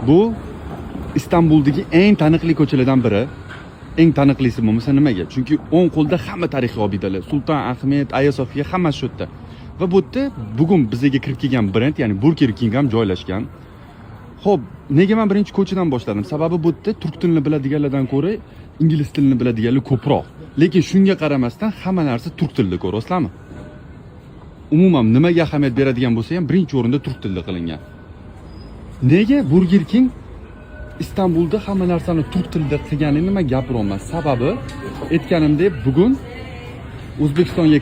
Bu Istanbuldagi eng taniqli ko'chalardan biri. Eng taniqlisi bo'lmasa nimaga? Chunki o'ng qo'lda hamma tarixiy obidalar, Sulton Ahmed, Hagia Sofiya hammasi shu yerda. Va bu yerda bugun bizga kirib kelgan brend, ya'ni Burger King ham joylashgan. Xo'p, nega men birinchi ko'chadan boshladim? Sababi bu yerda turk tilini biladiganlardan ko'ra ingliz tilini biladiganlar ko'proq. Lekin shunga qaramasdan hamma narsa turk tilida, ko'rasizlarmi? Umuman nimaga ahamiyat beradigan bo'lsa ham birinchi o'rinda turk tilida qilingan. Nega Burger King Istanbulda hamma narsani turk tilida qilganini nima gapiryapman? Sababi aytganimdek, bugun O'zbekistonga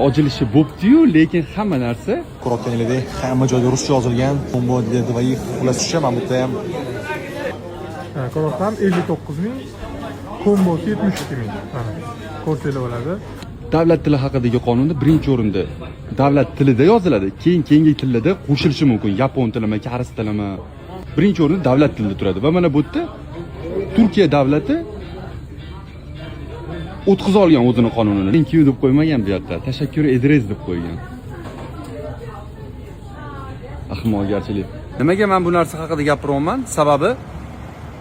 ochilishi bo'pti-yu, lekin hamma narsa Ko'rayotganingizdek, hamma joyda ruscha yozilgan. Bombo dvoyi xuloscha mana bu yerda ham Ko'raqam 59 ming, kombosi 72 ming. Ko'rsanglar bo'ladi. davlat tili haqidagi qonunda birinchi o'rinda davlat tilida yoziladi. Keyin keyingi tillarda qo'shilishi mumkin. Yapon tilimi, koreys tilimi. Birinchi o'rinda davlat tilida turadi. Va mana bu yerda Turkiya davlati o'tqiza olgan o'zining qonunini. Thank you deb qo'ymagan bu yerda. Tashakkur ederiz deb qo'ygan. Ahmoqgarchilik. Nimaga men bu narsa haqida gapiryapman? Sababi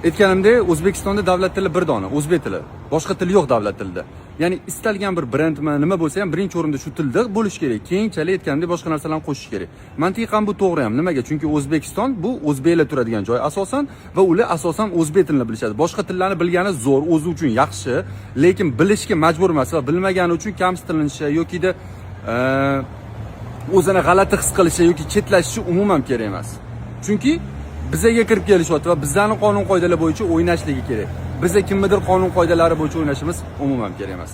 aytganimdek, O'zbekistonda davlat tili bir dona, o'zbek tili. Boshqa til yo'q davlat tilida. Ya'ni istalgan bir brendmi, nima bo'lsa ham birinchi o'rinda shu tilda bo'lish kerak. Keyinchalik aytganimdek boshqa narsalarni qo'shish kerak. Mantiqan bu to'g'ri ham. Nimaga? Chunki O'zbekiston bu o'zbeklar turadigan joy asosan va ular asosan o'zbek tilini bilishadi. Boshqa tillarni bilgani zo'r, o'zi uchun yaxshi, lekin bilishga majbur emas va bilmagani uchun kamsitilinishi yoki-da o'zini g'alati his qilishi yoki chetlashishi umuman kerak emas. Chunki bizga kirib kelishyapti va bizlarning qonun qoidalar bo'yicha o'ynashligi kerak. Bizga kimnidir qonun qoidalari bo'yicha o'ynashimiz umuman kerak emas.